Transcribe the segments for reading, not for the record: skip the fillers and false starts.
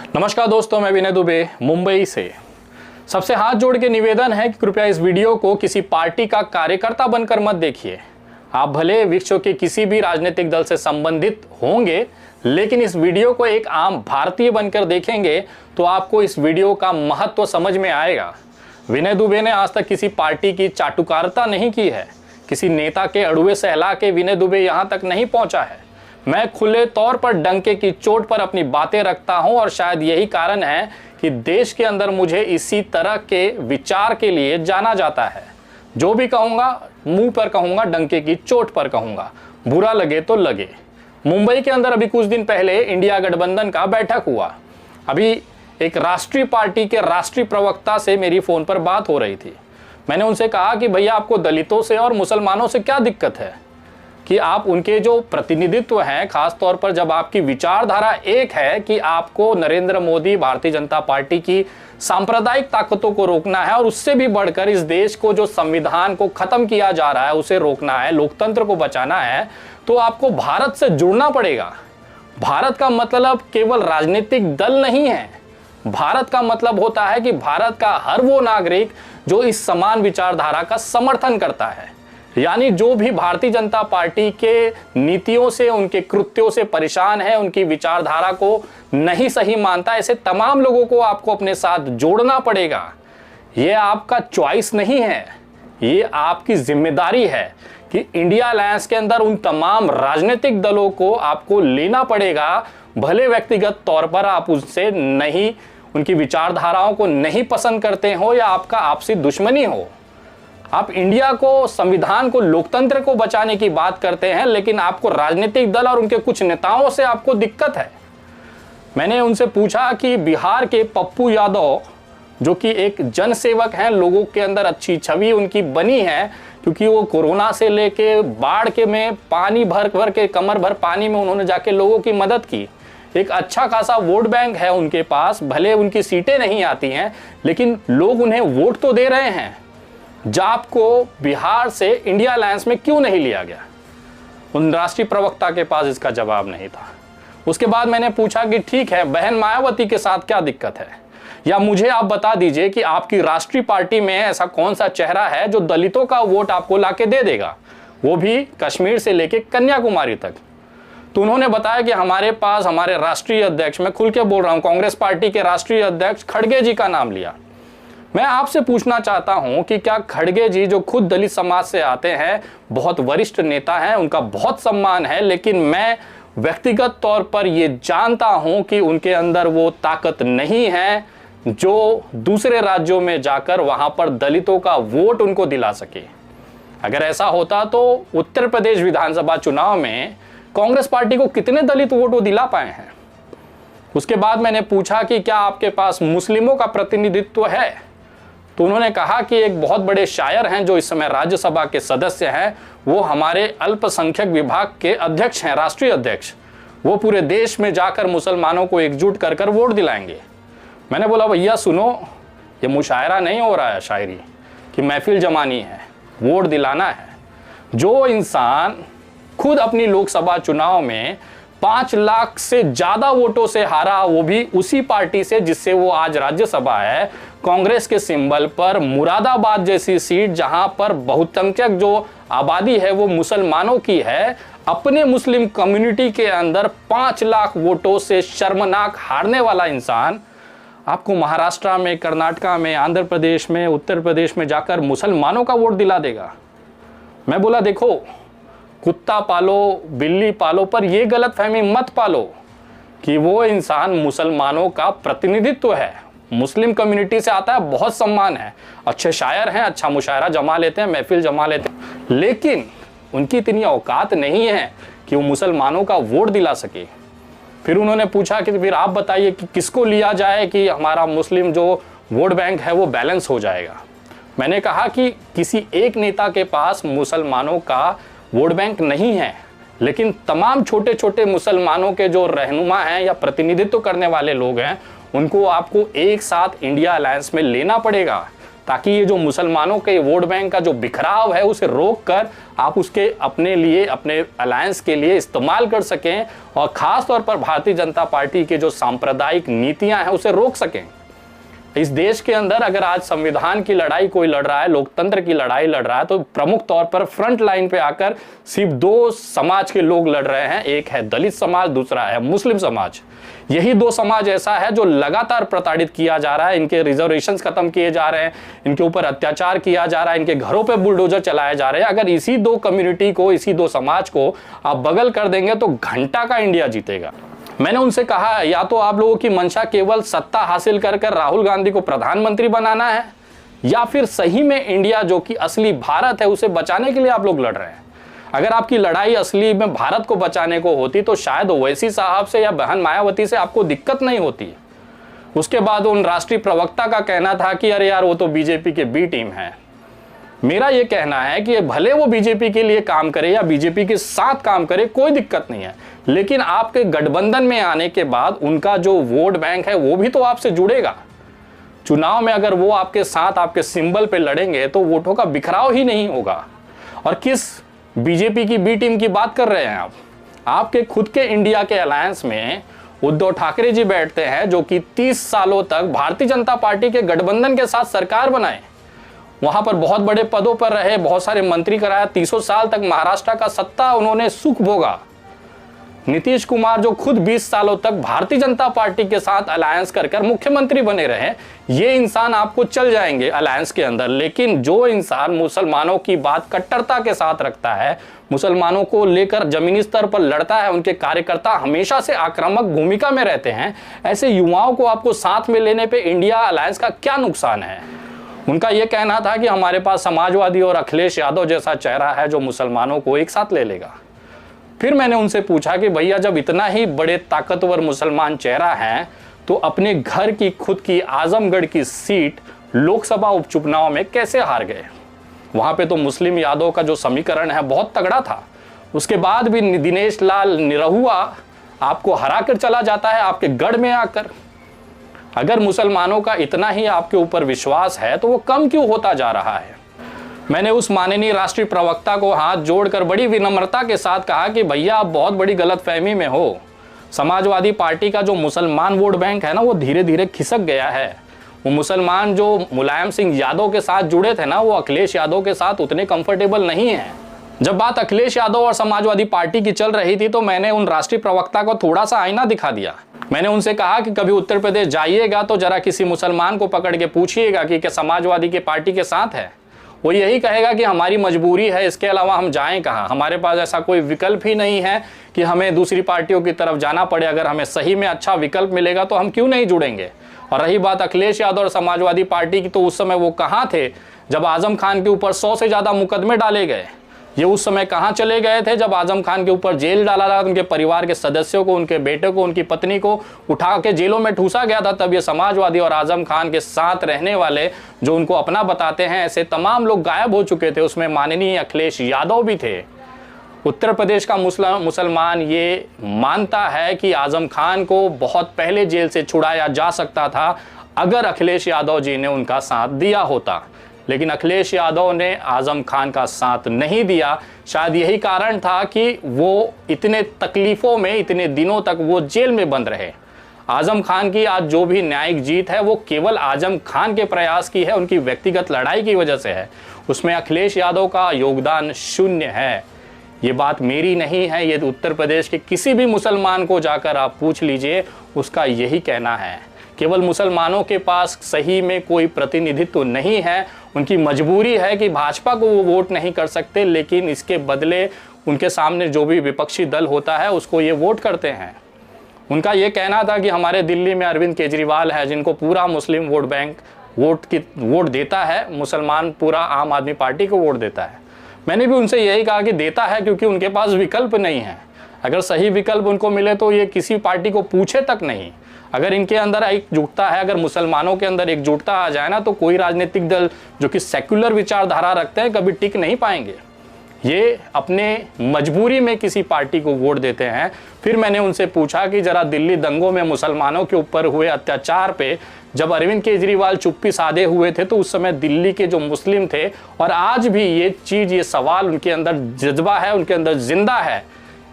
नमस्कार दोस्तों, मैं विनय दुबे मुंबई से। सबसे हाथ जोड़ के निवेदन है कि कृपया इस वीडियो को किसी पार्टी का कार्यकर्ता बनकर मत देखिए। आप भले विश्व के किसी भी राजनीतिक दल से संबंधित होंगे, लेकिन इस वीडियो को एक आम भारतीय बनकर देखेंगे तो आपको इस वीडियो का महत्व समझ में आएगा। विनय दुबे ने आज तक किसी पार्टी की चाटुकारिता नहीं की है। किसी नेता के अड़ुए सहला के विनय दुबे यहाँ तक नहीं पहुंचा है। मैं खुले तौर पर डंके की चोट पर अपनी बातें रखता हूं और शायद यही कारण है कि देश के अंदर मुझे इसी तरह के विचार के लिए जाना जाता है। जो भी कहूंगा मुंह पर कहूंगा, डंके की चोट पर कहूंगा, बुरा लगे तो लगे। मुंबई के अंदर अभी कुछ दिन पहले इंडिया गठबंधन का बैठक हुआ। अभी एक राष्ट्रीय पार्टी के राष्ट्रीय प्रवक्ता से मेरी फोन पर बात हो रही थी। मैंने उनसे कहा कि भैया आपको दलितों से और मुसलमानों से क्या दिक्कत है कि आप उनके जो प्रतिनिधित्व हैं, खास तौर पर जब आपकी विचारधारा एक है कि आपको नरेंद्र मोदी भारतीय जनता पार्टी की सांप्रदायिक ताकतों को रोकना है और उससे भी बढ़कर इस देश को जो संविधान को खत्म किया जा रहा है उसे रोकना है, लोकतंत्र को बचाना है, तो आपको भारत से जुड़ना पड़ेगा। भारत का मतलब केवल राजनीतिक दल नहीं है। भारत का मतलब होता है कि भारत का हर वो नागरिक जो इस समान विचारधारा का समर्थन करता है, यानी जो भी भारतीय जनता पार्टी के नीतियों से, उनके कृत्यों से परेशान है, उनकी विचारधारा को नहीं सही मानता, ऐसे तमाम लोगों को आपको अपने साथ जोड़ना पड़ेगा। ये आपका चॉइस नहीं है, ये आपकी जिम्मेदारी है कि इंडिया अलायंस के अंदर उन तमाम राजनीतिक दलों को आपको लेना पड़ेगा। भले व्यक्तिगत तौर पर आप उससे नहीं, उनकी विचारधाराओं को नहीं पसंद करते हो या आपका आपसी दुश्मनी हो। आप इंडिया को, संविधान को, लोकतंत्र को बचाने की बात करते हैं, लेकिन आपको राजनीतिक दल और उनके कुछ नेताओं से आपको दिक्कत है। मैंने उनसे पूछा कि बिहार के पप्पू यादव जो कि एक जनसेवक हैं, लोगों के अंदर अच्छी छवि उनकी बनी है क्योंकि वो कोरोना से लेके बाढ़ के में पानी भर भर के, कमर भर पानी में उन्होंने जाके लोगों की मदद की। एक अच्छा खासा वोट बैंक है उनके पास। भले उनकी सीटें नहीं आती हैं, लेकिन लोग उन्हें वोट तो दे रहे हैं। जाप को बिहार से इंडिया अलायंस में क्यों नहीं लिया गया? उन राष्ट्रीय प्रवक्ता के पास इसका जवाब नहीं था। उसके बाद मैंने पूछा कि ठीक है, बहन मायावती के साथ क्या दिक्कत है, या मुझे आप बता दीजिए कि आपकी राष्ट्रीय पार्टी में ऐसा कौन सा चेहरा है जो दलितों का वोट आपको लाके दे देगा, वो भी कश्मीर से लेके कन्याकुमारी तक। तो उन्होंने बताया कि हमारे पास हमारे राष्ट्रीय अध्यक्ष, मैं खुल के बोल रहा हूँ, कांग्रेस पार्टी के राष्ट्रीय अध्यक्ष खड़गे जी का नाम लिया। मैं आपसे पूछना चाहता हूं कि क्या खड़गे जी जो खुद दलित समाज से आते हैं, बहुत वरिष्ठ नेता हैं, उनका बहुत सम्मान है, लेकिन मैं व्यक्तिगत तौर पर यह जानता हूं कि उनके अंदर वो ताकत नहीं है जो दूसरे राज्यों में जाकर वहां पर दलितों का वोट उनको दिला सके। अगर ऐसा होता तो उत्तर प्रदेश विधानसभा चुनाव में कांग्रेस पार्टी को कितने दलित वोट वो दिला पाए हैं। उसके बाद मैंने पूछा कि क्या आपके पास मुस्लिमों का प्रतिनिधित्व है, तो उन्होंने कहा कि एक बहुत बड़े शायर हैं जो इस समय राज्यसभा के सदस्य हैं, वो हमारे अल्पसंख्यक विभाग के अध्यक्ष हैं, राष्ट्रीय अध्यक्ष। वो पूरे देश में जाकर मुसलमानों को एकजुट कर कर वोट दिलाएंगे। मैंने बोला भैया सुनो, ये मुशायरा नहीं हो रहा है, शायरी कि महफिल जमानी है, वोट दिलाना है। जो इंसान खुद अपनी लोकसभा चुनाव में 5 लाख से ज्यादा वोटों से हारा, वो भी उसी पार्टी से जिससे वो आज राज्यसभा है, कांग्रेस के सिंबल पर, मुरादाबाद जैसी सीट जहां पर बहुसंख्यक जो आबादी है वो मुसलमानों की है, अपने मुस्लिम कम्युनिटी के अंदर 5 लाख वोटों से शर्मनाक हारने वाला इंसान आपको महाराष्ट्र में, कर्नाटका में, आंध्र प्रदेश में, उत्तर प्रदेश में जाकर मुसलमानों का वोट दिला देगा। मैं बोला देखो, कुत्ता पालो, बिल्ली पालो, पर यह गलतफहमी मत पालो कि वो इंसान मुसलमानों का प्रतिनिधित्व है, मुस्लिम कम्युनिटी से आता है, बहुत सम्मान है, अच्छे शायर हैं, अच्छा मुशायरा जमा लेते हैं, महफिल जमा लेते हैं, लेकिन उनकी इतनी औकात नहीं है कि वो मुसलमानों का वोट दिला सके। फिर उन्होंने पूछा कि फिर आप बताइए कि किसको लिया जाए कि हमारा मुस्लिम जो वोट बैंक है वो बैलेंस हो जाएगा। मैंने कहा कि किसी एक नेता के पास मुसलमानों का वोट बैंक नहीं है, लेकिन तमाम छोटे छोटे मुसलमानों के जो रहनुमा हैं या प्रतिनिधित्व करने वाले लोग हैं, उनको आपको एक साथ इंडिया अलायंस में लेना पड़ेगा, ताकि ये जो मुसलमानों के वोट बैंक का जो बिखराव है उसे रोक कर आप उसके अपने लिए, अपने अलायंस के लिए इस्तेमाल कर सकें और ख़ास तौर पर भारतीय जनता पार्टी के जो सांप्रदायिक नीतियां हैं उसे रोक सकें। इस देश के अंदर अगर आज संविधान की लड़ाई कोई लड़ रहा है, लोकतंत्र की लड़ाई लड़ रहा है, तो प्रमुख तौर पर फ्रंट लाइन पे आकर सिर्फ दो समाज के लोग लड़ रहे हैं। एक है दलित समाज, दूसरा है मुस्लिम समाज। यही दो समाज ऐसा है जो लगातार प्रताड़ित किया जा रहा है, इनके रिजर्वेशंस खत्म किए जा रहे हैं, इनके ऊपर अत्याचार किया जा रहा है, इनके घरों पे बुलडोजर चलाए जा रहे हैं। अगर इसी दो कम्युनिटी को, इसी दो समाज को आप बगल कर देंगे तो घंटा का इंडिया जीतेगा। मैंने उनसे कहा या तो आप लोगों की मंशा केवल सत्ता हासिल कर कर राहुल गांधी को प्रधानमंत्री बनाना है, या फिर सही में इंडिया जो कि असली भारत है उसे बचाने के लिए आप लोग लड़ रहे हैं। अगर आपकी लड़ाई असली में भारत को बचाने को होती तो शायद ओवैसी साहब से या बहन मायावती से आपको दिक्कत नहीं होती। उसके बाद उन राष्ट्रीय प्रवक्ता का कहना था कि अरे यार वो तो बीजेपी के बी टीम है। मेरा ये कहना है कि भले वो बीजेपी के लिए काम करे या बीजेपी के साथ काम करे, कोई दिक्कत नहीं है, लेकिन आपके गठबंधन में आने के बाद उनका जो वोट बैंक है वो भी तो आपसे जुड़ेगा। चुनाव में अगर वो आपके साथ, आपके सिंबल पे लड़ेंगे तो वोटों का बिखराव ही नहीं होगा। और किस बीजेपी की बी टीम की बात कर रहे हैं आप? आपके खुद के इंडिया के अलायंस में उद्धव ठाकरे जी बैठते हैं जो कि 30 सालों तक भारतीय जनता पार्टी के गठबंधन के साथ सरकार बनाए, वहां पर बहुत बड़े पदों पर रहे, बहुत सारे मंत्री कराया, 30 साल तक महाराष्ट्र का सत्ता उन्होंने सुख भोगा। नीतीश कुमार जो खुद 20 सालों तक भारतीय जनता पार्टी के साथ अलायंस कर कर मुख्यमंत्री बने रहे, ये इंसान आपको चल जाएंगे अलायंस के अंदर। लेकिन जो इंसान मुसलमानों की बात कट्टरता के साथ रखता है, मुसलमानों को लेकर जमीनी स्तर पर लड़ता है, उनके कार्यकर्ता हमेशा से आक्रामक भूमिका में रहते हैं, ऐसे युवाओं को आपको साथ में लेने पे इंडिया अलायंस का क्या नुकसान है? उनका यह कहना था कि हमारे पास समाजवादी और अखिलेश यादव जैसा चेहरा है जो मुसलमानों को एक साथ ले लेगा। फिर मैंने उनसे पूछा कि भैया जब इतना ही बड़े ताकतवर मुसलमान चेहरा हैं तो अपने घर की खुद की आजमगढ़ की सीट लोकसभा उपचुनाव में कैसे हार गए? वहां पे तो मुस्लिम यादव का जो समीकरण है बहुत तगड़ा था, उसके बाद भी दिनेश लाल निरहुआ आपको हरा कर चला जाता है आपके गढ़ में आकर। अगर मुसलमानों का इतना ही आपके ऊपर विश्वास है तो वो कम क्यों होता जा रहा है? मैंने उस माननीय राष्ट्रीय प्रवक्ता को हाथ जोड़कर बड़ी विनम्रता के साथ कहा कि भैया आप बहुत बड़ी गलतफहमी में हो। समाजवादी पार्टी का जो मुसलमान वोट बैंक है ना वो धीरे धीरे खिसक गया है। वो मुसलमान जो मुलायम सिंह यादव के साथ जुड़े थे ना, वो अखिलेश यादव के साथ उतने कंफर्टेबल नहीं है। जब बात अखिलेश यादव और समाजवादी पार्टी की चल रही थी तो मैंने उन राष्ट्रीय प्रवक्ता को थोड़ा सा आईना दिखा दिया। मैंने उनसे कहा कि कभी उत्तर प्रदेश जाइएगा तो जरा किसी मुसलमान को पकड़ के पूछिएगा कि क्या समाजवादी के पार्टी के साथ है। वो यही कहेगा कि हमारी मजबूरी है, इसके अलावा हम जाएं कहाँ, हमारे पास ऐसा कोई विकल्प ही नहीं है कि हमें दूसरी पार्टियों की तरफ जाना पड़े। अगर हमें सही में अच्छा विकल्प मिलेगा तो हम क्यों नहीं जुड़ेंगे। और रही बात अखिलेश यादव और समाजवादी पार्टी की, तो उस समय वो कहाँ थे जब आजम खान के ऊपर 100 से ज़्यादा मुकदमे डाले गए? ये उस समय कहाँ चले गए थे जब आजम खान के ऊपर जेल डाला था, उनके परिवार के सदस्यों को, उनके बेटे को, उनकी पत्नी को उठा के जेलों में ठूसा गया था? तब ये समाजवादी और आजम खान के साथ रहने वाले जो उनको अपना बताते हैं ऐसे तमाम लोग गायब हो चुके थे। उसमें माननीय अखिलेश यादव भी थे। उत्तर प्रदेश का मुसलमान ये मानता है कि आजम खान को बहुत पहले जेल से छुड़ाया जा सकता था अगर अखिलेश यादव जी ने उनका साथ दिया होता, लेकिन अखिलेश यादव ने आजम खान का साथ नहीं दिया। शायद यही कारण था कि वो इतने तकलीफ़ों में, इतने दिनों तक वो जेल में बंद रहे। आजम खान की आज जो भी न्यायिक जीत है वो केवल आजम खान के प्रयास की है, उनकी व्यक्तिगत लड़ाई की वजह से है। उसमें अखिलेश यादव का योगदान शून्य है। ये बात मेरी नहीं है, ये उत्तर प्रदेश के किसी भी मुसलमान को जाकर आप पूछ लीजिए, उसका यही कहना है। केवल मुसलमानों के पास सही में कोई प्रतिनिधित्व नहीं है, उनकी मजबूरी है कि भाजपा को वो वोट नहीं कर सकते, लेकिन इसके बदले उनके सामने जो भी विपक्षी दल होता है उसको ये वोट करते हैं। उनका ये कहना था कि हमारे दिल्ली में अरविंद केजरीवाल है जिनको पूरा मुस्लिम वोट बैंक वोट देता है, मुसलमान पूरा आम आदमी पार्टी को वोट देता है। मैंने भी उनसे यही कहा कि देता है क्योंकि उनके पास विकल्प नहीं है। अगर सही विकल्प उनको मिले तो ये किसी पार्टी को पूछे तक नहीं। अगर इनके अंदर एकजुटता है, अगर मुसलमानों के अंदर एकजुटता आ जाए ना, तो कोई राजनीतिक दल जो कि सेक्युलर विचारधारा रखते हैं कभी टिक नहीं पाएंगे। ये अपने मजबूरी में किसी पार्टी को वोट देते हैं। फिर मैंने उनसे पूछा कि जरा दिल्ली दंगों में मुसलमानों के ऊपर हुए अत्याचार पे जब अरविंद केजरीवाल चुप्पी साधे हुए थे तो उस समय दिल्ली के जो मुस्लिम थे, और आज भी ये चीज़, ये सवाल उनके अंदर जज्बा है, उनके अंदर जिंदा है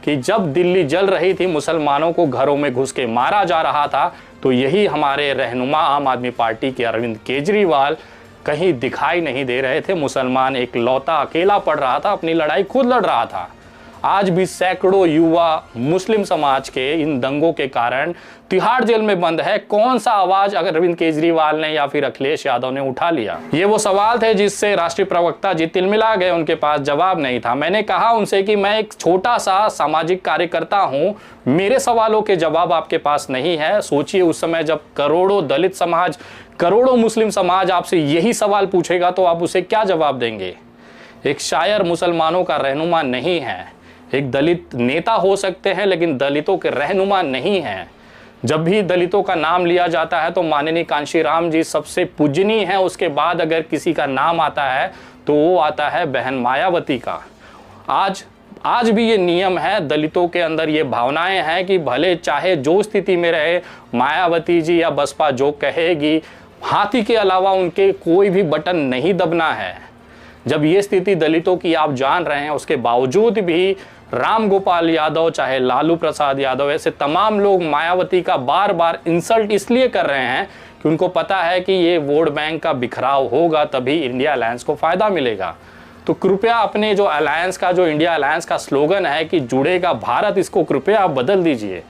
कि जब दिल्ली जल रही थी, मुसलमानों को घरों में घुस के मारा जा रहा था, तो यही हमारे रहनुमा आम आदमी पार्टी के अरविंद केजरीवाल कहीं दिखाई नहीं दे रहे थे। मुसलमान एक लौता अकेला पड़ रहा था, अपनी लड़ाई खुद लड़ रहा था। आज भी सैकड़ों युवा मुस्लिम समाज के इन दंगों के कारण तिहाड़ जेल में बंद है। कौन सा आवाज अगर अरविंद केजरीवाल ने या फिर अखिलेश यादव ने उठा लिया? ये वो सवाल थे जिससे राष्ट्रीय प्रवक्ता जी तिलमिला गए, उनके पास जवाब नहीं था। मैंने कहा उनसे कि मैं एक छोटा सा सामाजिक कार्यकर्ता हूं, मेरे सवालों के जवाब आपके पास नहीं है। सोचिए उस समय जब करोड़ों दलित समाज, करोड़ों मुस्लिम समाज आपसे यही सवाल पूछेगा तो आप उसे क्या जवाब देंगे? एक शायर मुसलमानों का रहनुमा नहीं है, एक दलित नेता हो सकते हैं लेकिन दलितों के रहनुमा नहीं हैं। जब भी दलितों का नाम लिया जाता है तो माननीय कांशीराम जी सबसे पूजनीय है, उसके बाद अगर किसी का नाम आता है तो वो आता है बहन मायावती का। आज भी ये नियम है, दलितों के अंदर ये भावनाएं हैं कि भले चाहे जो स्थिति में रहे, मायावती जी या बसपा जो कहेगी, हाथी के अलावा उनके कोई भी बटन नहीं दबना है। जब ये स्थिति दलितों की आप जान रहे हैं, उसके बावजूद भी राम गोपाल यादव, चाहे लालू प्रसाद यादव, ऐसे तमाम लोग मायावती का बार बार इंसल्ट इसलिए कर रहे हैं कि उनको पता है कि ये वोट बैंक का बिखराव होगा, तभी इंडिया अलायंस को फायदा मिलेगा। तो कृपया अपने जो अलायंस का, जो इंडिया अलायंस का स्लोगन है कि जुड़ेगा भारत, इसको कृपया आप बदल दीजिए,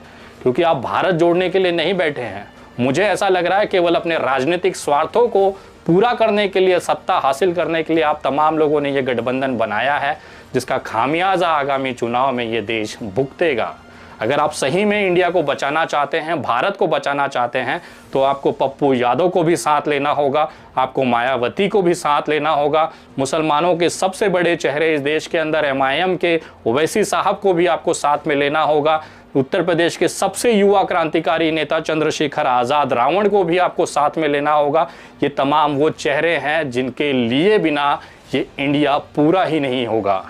क्योंकि आप भारत जोड़ने के लिए नहीं बैठे हैं। मुझे ऐसा लग रहा है केवल अपने राजनीतिक स्वार्थों को पूरा करने के लिए, सत्ता हासिल करने के लिए आप तमाम लोगों ने ये गठबंधन बनाया है, जिसका खामियाजा आगामी चुनाव में ये देश भुगतेगा। अगर आप सही में इंडिया को बचाना चाहते हैं, भारत को बचाना चाहते हैं, तो आपको पप्पू यादव को भी साथ लेना होगा, आपको मायावती को भी साथ लेना होगा, मुसलमानों के सबसे बड़े चेहरे इस देश के अंदर MIM के ओवैसी साहब को भी आपको साथ में लेना होगा, उत्तर प्रदेश के सबसे युवा क्रांतिकारी नेता चंद्रशेखर आज़ाद रावण को भी आपको साथ में लेना होगा। ये तमाम वो चेहरे हैं जिनके लिए बिना ये इंडिया पूरा ही नहीं होगा।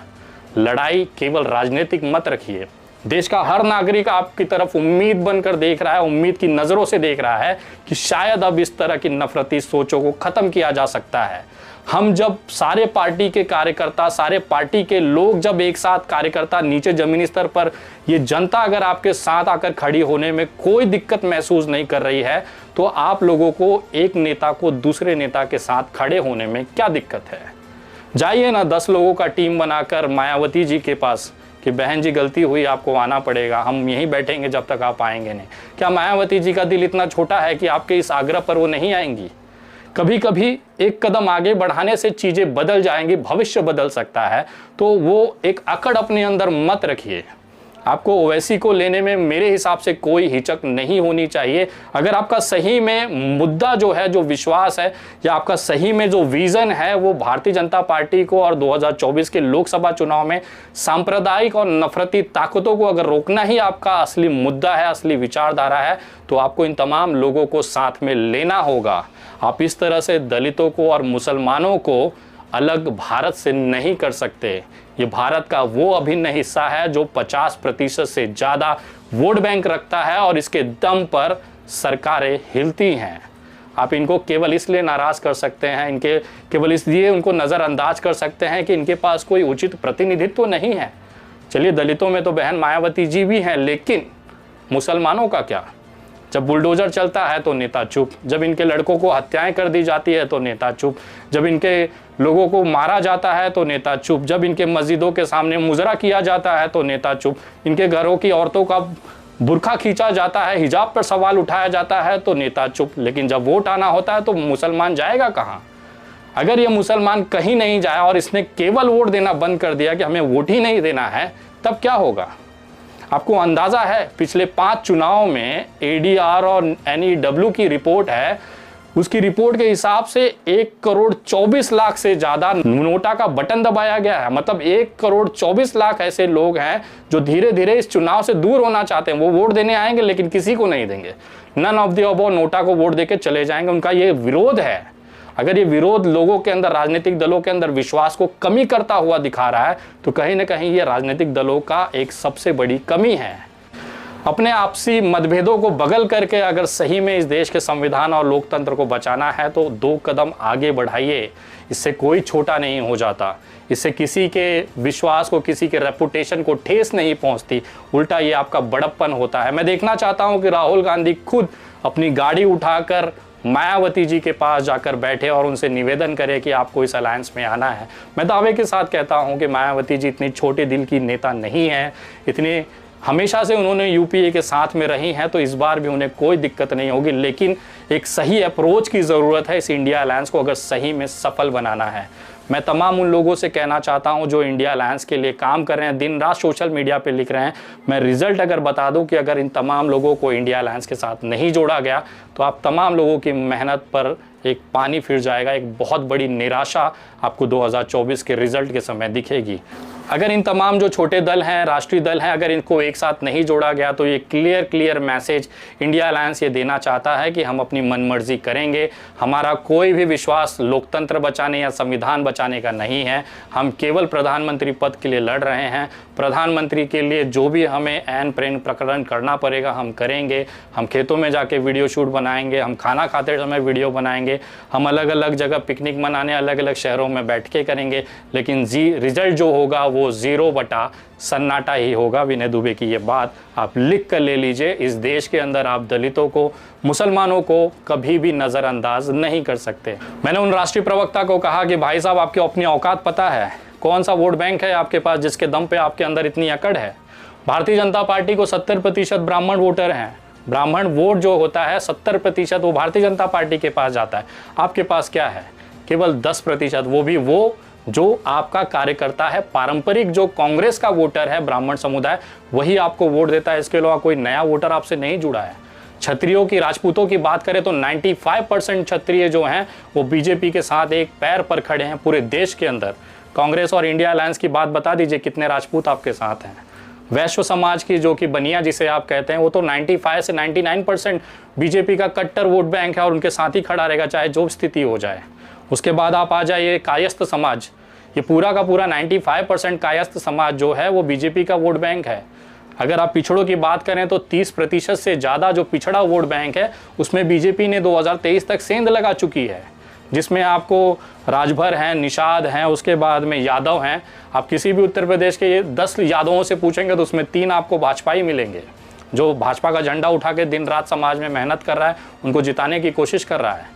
लड़ाई केवल राजनीतिक मत रखिए। देश का हर नागरिक आपकी तरफ उम्मीद बनकर देख रहा है, उम्मीद की नज़रों से देख रहा है कि शायद अब इस तरह की नफरती सोचों को ख़त्म किया जा सकता है। हम जब सारे पार्टी के कार्यकर्ता, सारे पार्टी के लोग जब एक साथ, कार्यकर्ता नीचे ज़मीनी स्तर पर, ये जनता अगर आपके साथ आकर खड़ी होने में कोई दिक्कत महसूस नहीं कर रही है, तो आप लोगों को एक नेता को दूसरे नेता के साथ खड़े होने में क्या दिक्कत है? जाइए ना 10 लोगों का टीम बनाकर मायावती जी के पास कि बहन जी गलती हुई, आपको आना पड़ेगा, हम यहीं बैठेंगे जब तक आप आएंगे नहीं। क्या मायावती जी का दिल इतना छोटा है कि आपके इस आग्रह पर वो नहीं आएंगी? कभी कभी एक कदम आगे बढ़ाने से चीज़ें बदल जाएंगी, भविष्य बदल सकता है। तो वो एक अकड़ अपने अंदर मत रखिए। आपको ओवैसी को लेने में मेरे हिसाब से कोई हिचक नहीं होनी चाहिए। अगर आपका सही में मुद्दा जो है, जो विश्वास है, या आपका सही में जो विज़न है वो भारतीय जनता पार्टी को और 2024 के लोकसभा चुनाव में सांप्रदायिक और नफरती ताकतों को अगर रोकना ही आपका असली मुद्दा है, असली विचारधारा है, तो आपको इन तमाम लोगों को साथ में लेना होगा। आप इस तरह से दलितों को और मुसलमानों को अलग भारत से नहीं कर सकते। ये भारत का वो अभिन्न हिस्सा है जो 50% से ज़्यादा वोट बैंक रखता है और इसके दम पर सरकारें हिलती हैं। आप इनको केवल इसलिए नाराज़ कर सकते हैं, इनके केवल इसलिए उनको नज़रअंदाज कर सकते हैं कि इनके पास कोई उचित प्रतिनिधित्व नहीं है। चलिए, दलितों में तो बहन मायावती जी भी हैं, लेकिन मुसलमानों का क्या? जब बुलडोजर चलता है तो नेता चुप, जब इनके लड़कों को हत्याएं कर दी जाती है तो नेता चुप, जब इनके लोगों को मारा जाता है तो नेता चुप, जब इनके मस्जिदों के सामने मुजरा किया जाता है तो नेता चुप, इनके घरों की औरतों का बुरखा खींचा जाता है, हिजाब पर सवाल उठाया जाता है तो नेता चुप। लेकिन जब वोट आना होता है तो मुसलमान जाएगा कहाँ? अगर ये मुसलमान कहीं नहीं जाए और इसने केवल वोट देना बंद कर दिया कि हमें वोट ही नहीं देना है, तब क्या होगा? आपको अंदाज़ा है, पिछले 5 चुनाव में ADR और NEW की रिपोर्ट है, उसकी रिपोर्ट के हिसाब से 1,24,00,000 से ज़्यादा नोटा का बटन दबाया गया है। मतलब 1,24,00,000 ऐसे लोग हैं जो धीरे धीरे इस चुनाव से दूर होना चाहते हैं। वो वोट देने आएंगे लेकिन किसी को नहीं देंगे, none of the above, NOTA को वोट देके चले जाएंगे। उनका ये विरोध है। अगर ये विरोध लोगों के अंदर, राजनीतिक दलों के अंदर विश्वास को कमी करता हुआ दिखा रहा है तो कहीं ना कहीं ये राजनीतिक दलों का एक सबसे बड़ी कमी है। अपने आपसी मतभेदों को बगल करके अगर सही में इस देश के संविधान और लोकतंत्र को बचाना है तो 2 कदम आगे बढ़ाइए। इससे कोई छोटा नहीं हो जाता, इससे किसी के विश्वास को, किसी के रेपुटेशन को ठेस नहीं पहुंचती, उल्टा ये आपका बड़प्पन होता है। मैं देखना चाहता हूं कि राहुल गांधी खुद अपनी गाड़ी उठाकर मायावती जी के पास जाकर बैठे और उनसे निवेदन करे कि आपको इस अलायंस में आना है। मैं दावे के साथ कहता हूं कि मायावती जी इतनी छोटे दिल की नेता नहीं है, इतने हमेशा से उन्होंने यूपीए के साथ में रही हैं, तो इस बार भी उन्हें कोई दिक्कत नहीं होगी। लेकिन एक सही अप्रोच की ज़रूरत है इस इंडिया अलायंस को अगर सही में सफल बनाना है। मैं तमाम उन लोगों से कहना चाहता हूं जो इंडिया अलायंस के लिए काम कर रहे हैं, दिन रात सोशल मीडिया पे लिख रहे हैं, मैं रिजल्ट अगर बता दूं कि अगर इन तमाम लोगों को इंडिया अलायंस के साथ नहीं जोड़ा गया तो आप तमाम लोगों की मेहनत पर एक पानी फिर जाएगा, एक बहुत बड़ी निराशा आपको 2024 के रिजल्ट के समय दिखेगी। अगर इन तमाम जो छोटे दल हैं, राष्ट्रीय दल हैं, अगर इनको एक साथ नहीं जोड़ा गया तो ये क्लियर मैसेज इंडिया अलायंस ये देना चाहता है कि हम अपनी मनमर्जी करेंगे, हमारा कोई भी विश्वास लोकतंत्र बचाने या संविधान बचाने का नहीं है, हम केवल प्रधानमंत्री पद के लिए लड़ रहे हैं। प्रधानमंत्री के लिए जो भी हमें ऐन प्रेन प्रकरण करना पड़ेगा हम करेंगे, हम खेतों में जाके वीडियो शूट बनाएंगे, हम खाना खाते समय वीडियो बनाएंगे, हम अलग अलग जगह पिकनिक मनाने अलग अलग शहरों में बैठ के करेंगे, लेकिन रिजल्ट जो होगा वो 0 बटा सन्नाटा ही होगा। विनय दुबे की ये बात आप लिख कर ले लीजिए। इस देश के अंदर आप दलितों को, मुसलमानों को कभी भी नज़रअंदाज नहीं कर सकते। मैंने उन राष्ट्रीय प्रवक्ता को कहा कि भाई साहब आपकी अपनी औकात पता है, कौन सा वोट बैंक है आपके पास जिसके दम पे आपके अंदर इतनी अकड़ है। भारतीय जनता पार्टी को 70% ब्राह्मण वोटर हैं, ब्राह्मण वोट जो होता है 70% वो भारतीय जनता पार्टी के पास जाता है। आपके पास क्या है? केवल 10%, वो भी वो जो आपका कार्यकर्ता है, पारंपरिक जो कांग्रेस का वोटर है ब्राह्मण समुदाय, वही आपको वोट देता है। इसके अलावा कोई नया वोटर आपसे नहीं जुड़ा है। क्षत्रियों की, राजपूतों की बात करें तो 95% क्षत्रिय जो हैं वो बीजेपी के साथ एक पैर पर खड़े हैं पूरे देश के अंदर। कांग्रेस और इंडिया अलायंस की बात बता दीजिए, कितने राजपूत आपके साथ हैं। वैश्य समाज की जो कि बनिया जिसे आप कहते हैं, वो तो 95 से 99% बीजेपी का कट्टर वोट बैंक है और उनके साथ ही खड़ा रहेगा चाहे जो स्थिति हो जाए। उसके बाद आप आ जाइए कायस्थ समाज, ये पूरा का पूरा 95% कायस्थ समाज जो है वो बीजेपी का वोट बैंक है। अगर आप पिछड़ों की बात करें तो 30% से ज़्यादा जो पिछड़ा वोट बैंक है उसमें बीजेपी ने 2023 तक सेंध लगा चुकी है, जिसमें आपको राजभर हैं, निषाद हैं, उसके बाद में यादव हैं। आप किसी भी उत्तर प्रदेश के 10 यादवों से पूछेंगे तो उसमें 3 आपको भाजपा ही मिलेंगे, जो भाजपा का झंडा उठा के दिन रात समाज में मेहनत कर रहा है, उनको जिताने की कोशिश कर रहा है।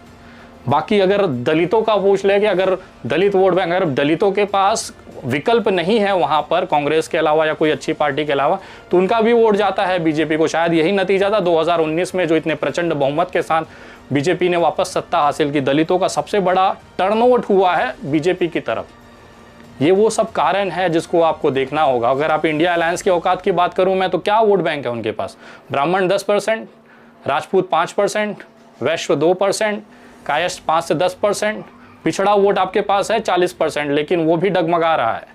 बाकी अगर दलितों का पूछ ले कि अगर दलित वोट बैंक, अगर दलितों के पास विकल्प नहीं है वहाँ पर कांग्रेस के अलावा या कोई अच्छी पार्टी के अलावा, तो उनका भी वोट जाता है बीजेपी को। शायद यही नतीजा था 2019 में, जो इतने प्रचंड बहुमत के साथ बीजेपी ने वापस सत्ता हासिल की। दलितों का सबसे बड़ा टर्नओवर हुआ है बीजेपी की तरफ। ये वो सब कारण है जिसको आपको देखना होगा। अगर आप इंडिया अलायंस की औकात की बात करूं मैं, तो क्या वोट बैंक है उनके पास? ब्राह्मण 10%, राजपूत 5%, वैश्य 2%, कायस्थ 5 से 10%, पिछड़ा वोट आपके पास है 40%, लेकिन वो भी डगमगा रहा है।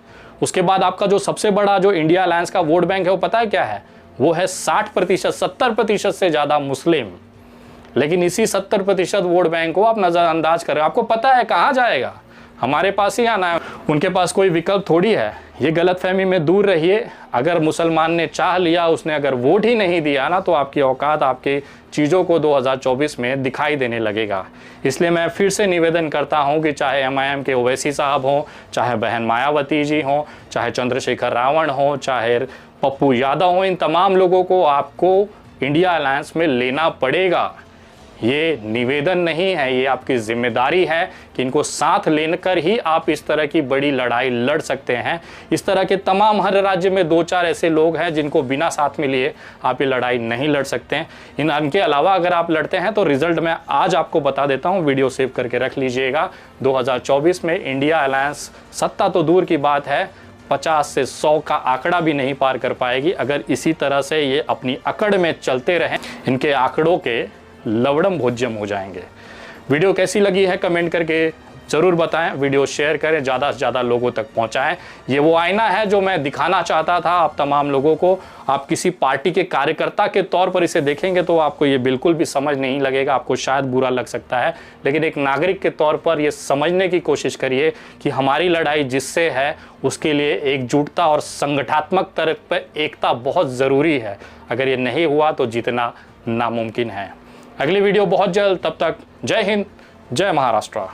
उसके बाद आपका जो सबसे बड़ा जो इंडिया अलायंस का वोट बैंक है वो पता है क्या है? वो है 60%, 70% से ज़्यादा मुस्लिम। लेकिन इसी 70% वोट बैंक को आप नज़रअंदाज कर रहे हो। आपको पता है कहाँ जाएगा, हमारे पास ही आना है, उनके पास कोई विकल्प थोड़ी है। ये गलतफहमी में दूर रहिए। अगर मुसलमान ने चाह लिया, उसने अगर वोट ही नहीं दिया ना, तो आपकी औकात, आपके चीज़ों को 2024 में दिखाई देने लगेगा। इसलिए मैं फिर से निवेदन करता हूं कि चाहे MIM के ओवैसी साहब हों, चाहे बहन मायावती जी हों, चाहे चंद्रशेखर रावण हों, चाहे पप्पू यादव हों, इन तमाम लोगों को आपको इंडिया अलायंस में लेना पड़ेगा। ये निवेदन नहीं है, ये आपकी जिम्मेदारी है कि इनको साथ लेकर ही आप इस तरह की बड़ी लड़ाई लड़ सकते हैं। इस तरह के तमाम हर राज्य में 2-4 ऐसे लोग हैं जिनको बिना साथ में लिए आप ये लड़ाई नहीं लड़ सकते हैं। इनके अलावा अगर आप लड़ते हैं तो रिजल्ट मैं आज आपको बता देता हूँ, वीडियो सेव करके रख लीजिएगा। 2024 में इंडिया अलायंस सत्ता तो दूर की बात है, 50 से 100 का आंकड़ा भी नहीं पार कर पाएगी अगर इसी तरह से ये अपनी अकड़ में चलते रहें। इनके आंकड़ों के लवड़म भोज्यम हो जाएंगे। वीडियो कैसी लगी है कमेंट करके ज़रूर बताएं, वीडियो शेयर करें, ज़्यादा से ज़्यादा लोगों तक पहुंचाएं। ये वो आईना है जो मैं दिखाना चाहता था आप तमाम लोगों को। आप किसी पार्टी के कार्यकर्ता के तौर पर इसे देखेंगे तो आपको ये बिल्कुल भी समझ नहीं लगेगा, आपको शायद बुरा लग सकता है, लेकिन एक नागरिक के तौर पर ये समझने की कोशिश करिए कि हमारी लड़ाई जिससे है उसके लिए एकजुटता और संगठनात्मक तरफ पर एकता बहुत ज़रूरी है। अगर ये नहीं हुआ तो जीतना नामुमकिन है। अगली वीडियो बहुत जल्द, तब तक जय हिंद, जय महाराष्ट्र।